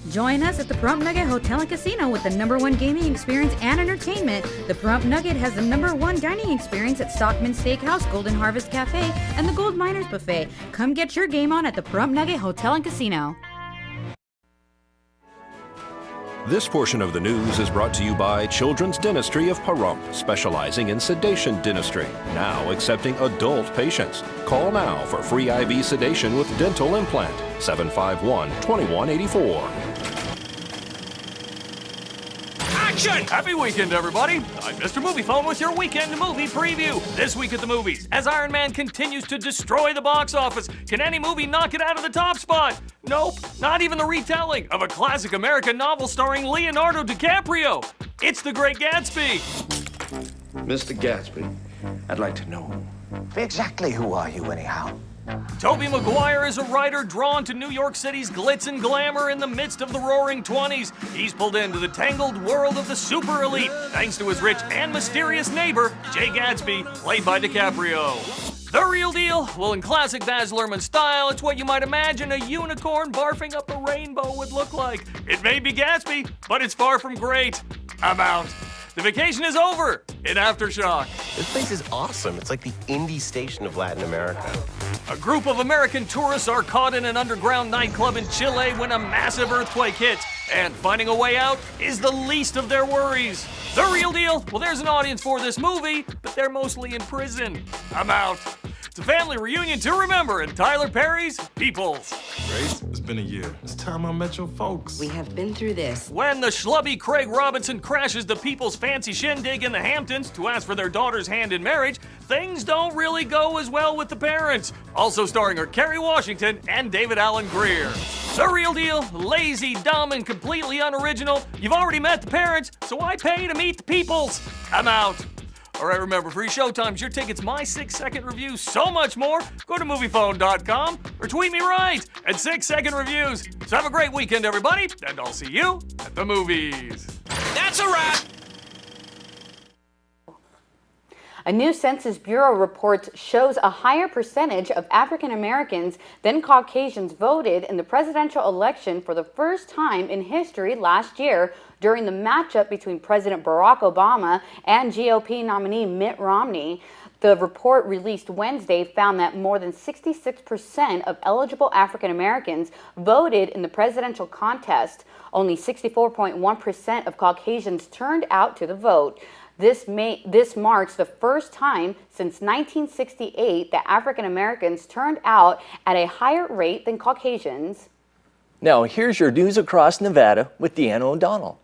Join us at the Pahrump Nugget Hotel and Casino with the #1 gaming experience and entertainment. The Pahrump Nugget has the #1 dining experience at Stockman Steakhouse, Golden Harvest Cafe, and the Gold Miners Buffet. Come get your game on at the Pahrump Nugget Hotel and Casino. This portion of the news is brought to you by Children's Dentistry of Pahrump, specializing in sedation dentistry, now accepting adult patients. Call now for free IV sedation with dental implant, 751-2184. Action! Happy weekend, everybody! I'm Mr. Movie Phone with your weekend movie preview. This week at the movies, as Iron Man continues to destroy the box office, can any movie knock it out of the top spot? Nope, not even the retelling of a classic American novel starring Leonardo DiCaprio. It's The Great Gatsby. Mr. Gatsby, I'd like to know. Exactly who are you, anyhow? Tobey Maguire is a writer drawn to New York City's glitz and glamour in the midst of the roaring 20s. He's pulled into the tangled world of the super elite, thanks to his rich and mysterious neighbor, Jay Gatsby, played by DiCaprio. The real deal? Well, in classic Baz Luhrmann style, it's what you might imagine a unicorn barfing up a rainbow would look like. It may be Gatsby, but it's far from great. I'm out. The vacation is over in Aftershock. This place is awesome. It's like the indie station of Latin America. A group of American tourists are caught in an underground nightclub in Chile when a massive earthquake hits, and finding a way out is the least of their worries. The real deal? Well, there's an audience for this movie, but they're mostly in prison. I'm out. It's a family reunion to remember in Tyler Perry's Peoples. Grace, it's been a year. It's time I met your folks. We have been through this. When the schlubby Craig Robinson crashes the People's fancy shindig in the Hamptons to ask for their daughter's hand in marriage, things don't really go as well with the parents. Also starring are Kerry Washington and David Alan Grier. The real deal? Lazy, dumb, and completely unoriginal. You've already met the parents, so why pay to meet the Peoples? I'm out. All right, remember, free showtimes, your tickets, my 6-second review, so much more. Go to moviephone.com or tweet me right at 6-second reviews. So have a great weekend, everybody, and I'll see you at the movies. That's a wrap. A new Census Bureau report shows a higher percentage of African Americans than Caucasians voted in the presidential election for the first time in history last year during the matchup between President Barack Obama and GOP nominee Mitt Romney. The report released Wednesday found that more than 66% of eligible African Americans voted in the presidential contest. Only 64.1% of Caucasians turned out to the vote. This marks the first time since 1968 that African Americans turned out at a higher rate than Caucasians. Now, here's your news across Nevada with Deanna O'Donnell.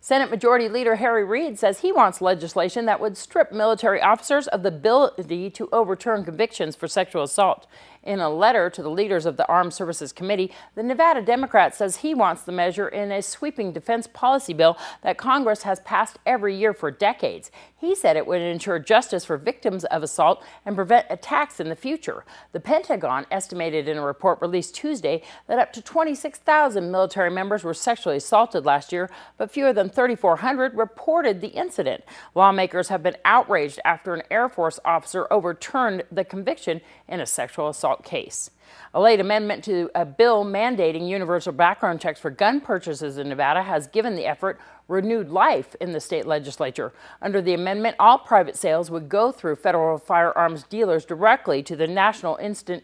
Senate Majority Leader Harry Reid says he wants legislation that would strip military officers of the ability to overturn convictions for sexual assault. In a letter to the leaders of the Armed Services Committee, the Nevada Democrat says he wants the measure in a sweeping defense policy bill that Congress has passed every year for decades. He said it would ensure justice for victims of assault and prevent attacks in the future. The Pentagon estimated in a report released Tuesday that up to 26,000 military members were sexually assaulted last year, but fewer than 3,400 reported the incident. Lawmakers have been outraged after an Air Force officer overturned the conviction in a sexual assault case. A late amendment to a bill mandating universal background checks for gun purchases in Nevada has given the effort renewed life in the state legislature. Under the amendment, all private sales would go through federal firearms dealers directly to the National Instant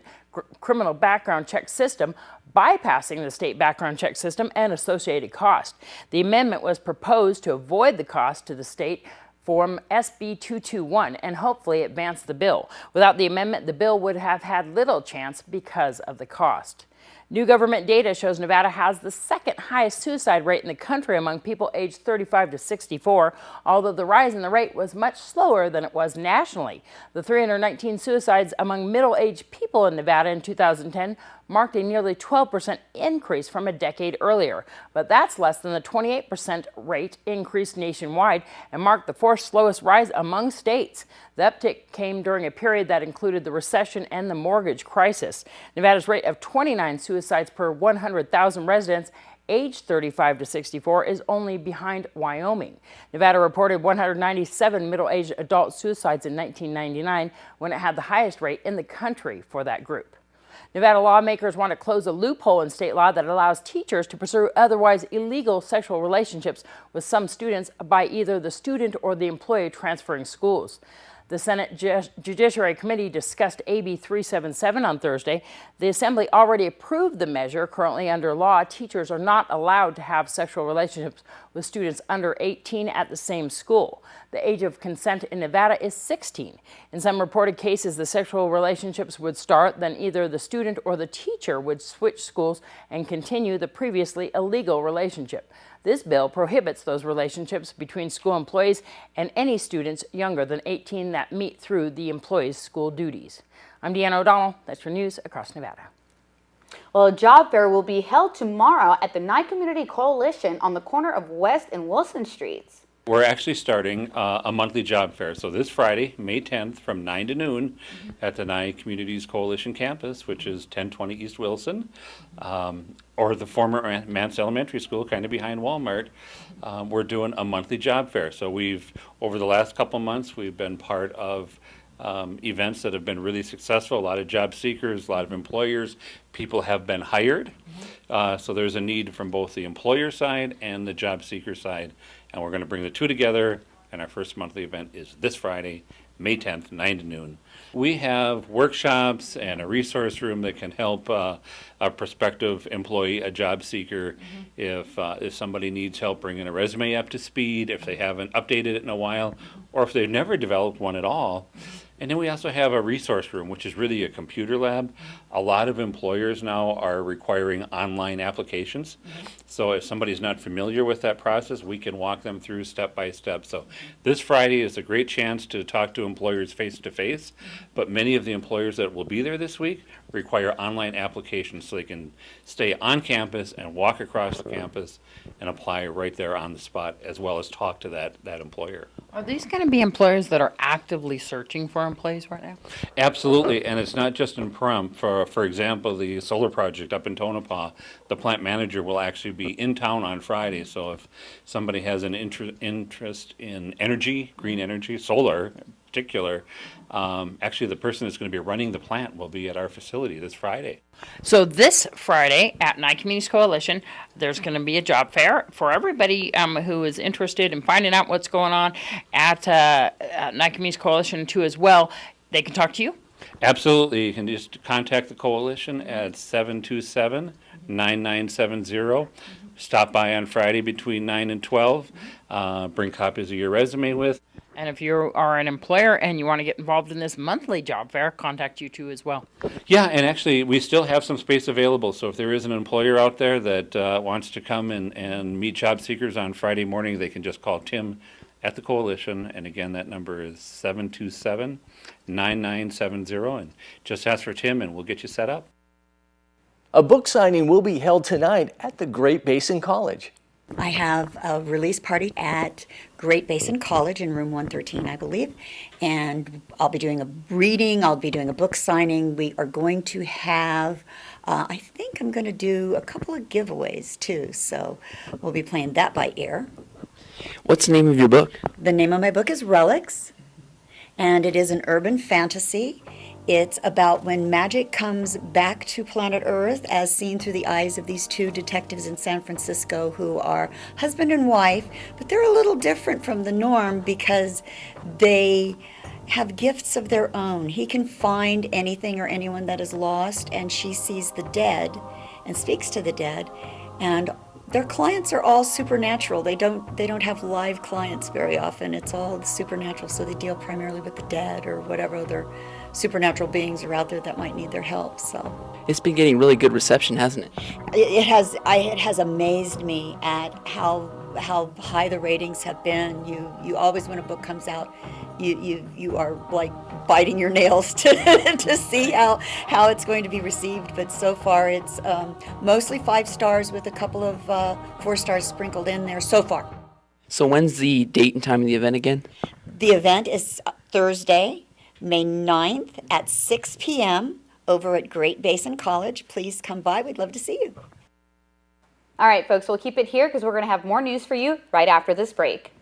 Criminal Background Check System, bypassing the state background check system and associated cost. The amendment was proposed to avoid the cost to the state from SB 221 and hopefully advance the bill. Without the amendment, the bill would have had little chance because of the cost. New government data shows Nevada has the second highest suicide rate in the country among people aged 35 to 64, although the rise in the rate was much slower than it was nationally. The 319 suicides among middle-aged people in Nevada in 2010 marked a nearly 12% increase from a decade earlier, but that's less than the 28% rate increase nationwide and marked the fourth slowest rise among states. The uptick came during a period that included the recession and the mortgage crisis. Nevada's rate of 29 suicides per 100,000 residents aged 35 to 64 is only behind Wyoming. Nevada reported 197 middle-aged adult suicides in 1999 when it had the highest rate in the country for that group. Nevada lawmakers want to close a loophole in state law that allows teachers to pursue otherwise illegal sexual relationships with some students by either the student or the employee transferring schools. The Senate Judiciary Committee discussed AB 377 on Thursday. The Assembly already approved the measure. Currently under law, teachers are not allowed to have sexual relationships with students under 18 at the same school. The age of consent in Nevada is 16. In some reported cases, the sexual relationships would start, then either the student or the teacher would switch schools and continue the previously illegal relationship. This bill prohibits those relationships between school employees and any students younger than 18 that meet through the employee's school duties. I'm Deanna O'Donnell. That's your news across Nevada. Well, a job fair will be held tomorrow at the Nye Community Coalition on the corner of West and Wilson Streets. We're actually starting a monthly job fair. So this Friday, May 10th, from 9 to noon at the Nye Communities Coalition campus, which is 1020 East Wilson, or the former Mance Elementary School, kind of behind Walmart. We're doing a monthly job fair. So over the last couple months, we've been part of events that have been really successful. A lot of job seekers, a lot of employers, people have been hired. So there's a need from both the employer side and the job seeker side. And we're going to bring the two together, and our first monthly event is this Friday, May 10th, 9 to noon. We have workshops and a resource room that can help a prospective employee, a job seeker, if somebody needs help bringing a resume up to speed, if they haven't updated it in a while, or if they've never developed one at all. And then we also have a resource room, which is really a computer lab. A lot of employers now are requiring online applications. So if somebody's not familiar with that process, we can walk them through step by step. So this Friday is a great chance to talk to employers face to face, but many of the employers that will be there this week require online applications so they can stay on campus and walk across the campus and apply right there on the spot, as well as talk to that employer. Are these going to be employers that are actively searching for employees right now? Absolutely, and it's not just in Pahrump. For example, the solar project up in Tonopah, the plant manager will actually be in town on Friday. So if somebody has an interest in energy, green energy, solar in particular, actually the person that's going to be running the plant will be at our facility this Friday. So this Friday at Nye Communities Coalition, there's going to be a job fair for everybody who is interested in finding out what's going on at Nye Communities Coalition too as well. They can talk to you? Absolutely. You can just contact the coalition at 727-9970. Stop by on Friday between 9 and 12. Bring copies of your resume with. And if you are an employer and you want to get involved in this monthly job fair, contact you too as well. Yeah, and actually we still have some space available. So if there is an employer out there that wants to come and meet job seekers on Friday morning, they can just call Tim at the coalition. And again, that number is 727-9970. And just ask for Tim and we'll get you set up. A book signing will be held tonight at the Great Basin College. I have a release party at Great Basin College in room 113, I believe, and I'll be doing a reading, I'll be doing a book signing. We are going to have, I think I'm going to do a couple of giveaways too, so we'll be playing that by ear. What's the name of your book? The name of my book is Relics, and it is an urban fantasy. It's about when magic comes back to planet Earth as seen through the eyes of these two detectives in San Francisco who are husband and wife, but they're a little different from the norm because they have gifts of their own. He can find anything or anyone that is lost, and she sees the dead and speaks to the dead, and their clients are all supernatural. They don't have live clients very often. It's all supernatural, so they deal primarily with the dead or whatever other supernatural beings are out there that might need their help. So it's been getting really good reception, hasn't it? It has amazed me at how high the ratings have been. You always, when a book comes out, you are like biting your nails to see how it's going to be received. But so far it's mostly 5 stars with a couple of 4 stars sprinkled in there so far. So when's the date and time of the event again? The event is Thursday, May 9th at 6 p.m. over at Great Basin College. Please come by. We'd love to see you. All right, folks, we'll keep it here because we're going to have more news for you right after this break.